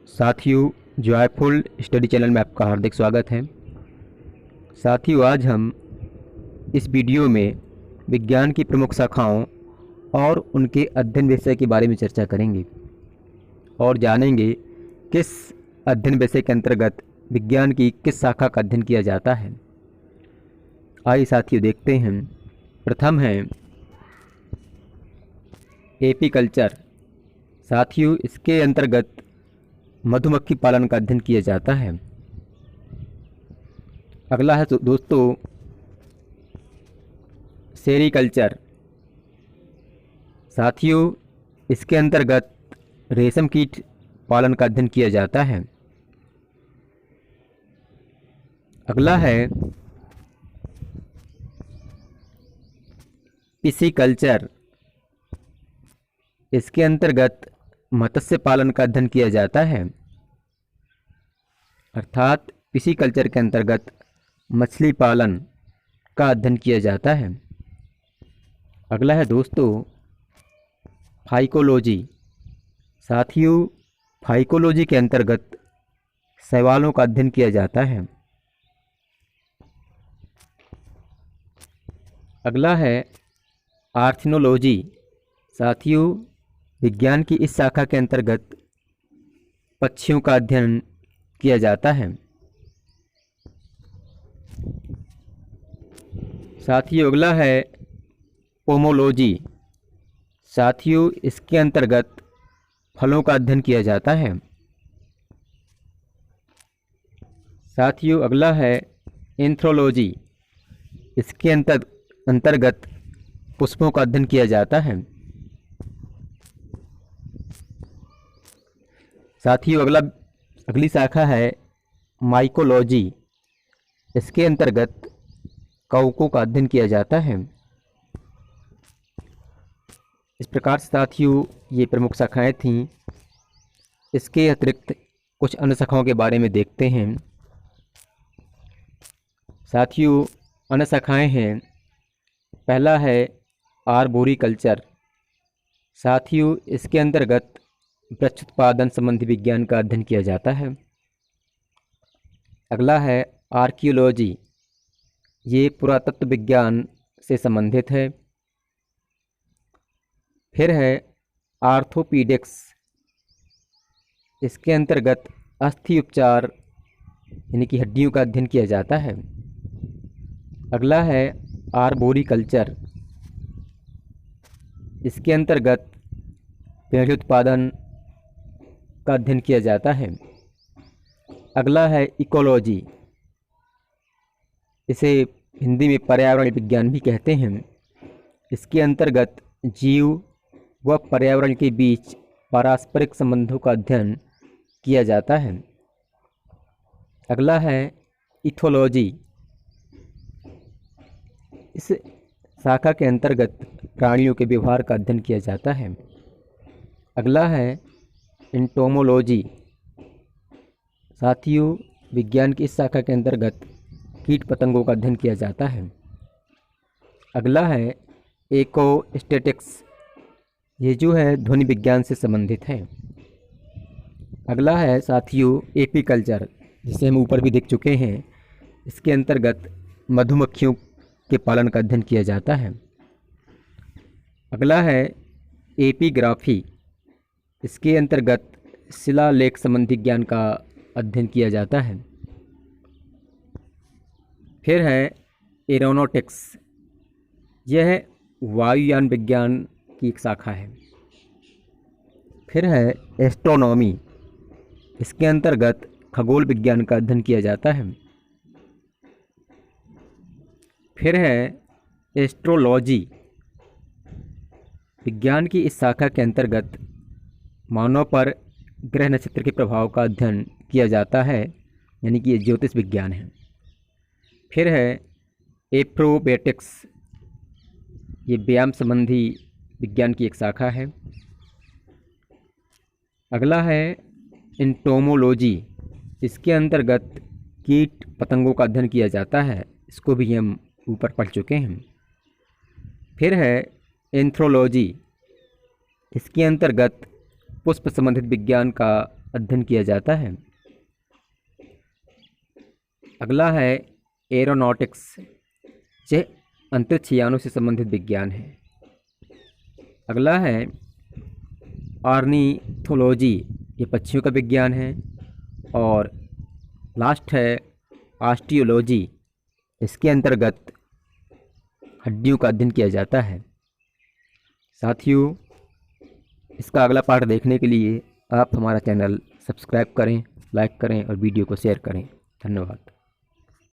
साथियों, joyful study channel में आपका हार्दिक स्वागत है। साथियों, आज हम इस वीडियो में विज्ञान की प्रमुख शाखाओं और उनके अध्ययन विषय के बारे में चर्चा करेंगे और जानेंगे किस अध्ययन विषय के अंतर्गत विज्ञान की किस शाखा का अध्ययन किया जाता है। आइए साथियों देखते हैं। प्रथम है एपीकल्चर। साथियों, इसके अंतर्गत मधुमक्खी पालन का अध्ययन किया जाता है। अगला है दोस्तों सेरीकल्चर। साथियों, इसके अंतर्गत रेशम कीट पालन का अध्ययन किया जाता है। अगला है पिसीकल्चर। इसके अंतर्गत मत्स्य पालन का अध्ययन किया जाता है, अर्थात पिसीकल्चर के अंतर्गत मछली पालन का अध्ययन किया जाता है। अगला है दोस्तों फाइकोलॉजी। साथियों, फाइकोलॉजी के अंतर्गत शैवालों का अध्ययन किया जाता है। अगला है आर्थिनोलॉजी। साथियों, विज्ञान की इस शाखा के अंतर्गत पक्षियों का अध्ययन किया जाता है। साथियों, अगला है पोमोलॉजी। साथियों, इसके अंतर्गत फलों का अध्ययन किया जाता है। साथियों, अगला है एंथ्रोलॉजी। इसके अंतर्गत पुष्पों का अध्ययन किया जाता है। साथियों, अगली शाखा है माइकोलॉजी। इसके अंतर्गत कवकों का अध्ययन किया जाता है। इस प्रकार से साथियों ये प्रमुख शाखाएं थीं। इसके अतिरिक्त कुछ अन्य शाखाओं के बारे में देखते हैं। साथियों, अन्य शाखाएं हैं। पहला है आर्बोरिकल्चर। साथियों, इसके अंतर्गत वृक्ष उत्पादन संबंधी विज्ञान का अध्ययन किया जाता है। अगला है आर्कियोलॉजी। ये पुरातत्व विज्ञान से संबंधित है। फिर है आर्थोपीडिक्स। इसके अंतर्गत अस्थि उपचार यानी कि हड्डियों का अध्ययन किया जाता है। अगला है आर्बोरिकल्चर। इसके अंतर्गत पेड़ उत्पादन का अध्ययन किया जाता है। अगला है इकोलॉजी। इसे हिंदी में पर्यावरण विज्ञान भी कहते हैं। इसके अंतर्गत जीव व पर्यावरण के बीच पारस्परिक संबंधों का अध्ययन किया जाता है। अगला है इथोलॉजी। इस शाखा के अंतर्गत प्राणियों के व्यवहार का अध्ययन किया जाता है। अगला है एंटोमोलॉजी। साथियों, विज्ञान की इस शाखा के अंतर्गत कीट पतंगों का अध्ययन किया जाता है। अगला है इकोस्टैटिक्स। ये जो है ध्वनि विज्ञान से संबंधित है। अगला है साथियों एपीकल्चर, जिसे हम ऊपर भी देख चुके हैं। इसके अंतर्गत मधुमक्खियों के पालन का अध्ययन किया जाता है। अगला है एपीग्राफी। इसके अंतर्गत शिलालेख संबंधी ज्ञान का अध्ययन किया जाता है। फिर है एरोनॉटिक्स। यह वायुयान विज्ञान की एक शाखा है। फिर है एस्ट्रोनॉमी। इसके अंतर्गत खगोल विज्ञान का अध्ययन किया जाता है। फिर है एस्ट्रोलॉजी। विज्ञान की इस शाखा के अंतर्गत मानव पर ग्रह नक्षत्र के प्रभाव का अध्ययन किया जाता है, यानी कि ये ज्योतिष विज्ञान है। फिर है एप्रोबेटिक्स। ये व्यायाम संबंधी विज्ञान की एक शाखा है। अगला है एंटोमोलॉजी। इसके अंतर्गत कीट पतंगों का अध्ययन किया जाता है। इसको भी हम ऊपर पढ़ चुके हैं। फिर है एंथ्रोलॉजी। इसके अंतर्गत पुष्प संबंधित विज्ञान का अध्ययन किया जाता है। अगला है एरोनॉटिक्स, यह अंतरिक्ष यानों से संबंधित विज्ञान है। अगला है ऑर्निथोलॉजी, ये पक्षियों का विज्ञान है। और लास्ट है ऑस्टियोलॉजी, इसके अंतर्गत हड्डियों का अध्ययन किया जाता है। साथियों, इसका अगला पार्ट देखने के लिए आप हमारा चैनल सब्सक्राइब करें, लाइक करें और वीडियो को शेयर करें। धन्यवाद।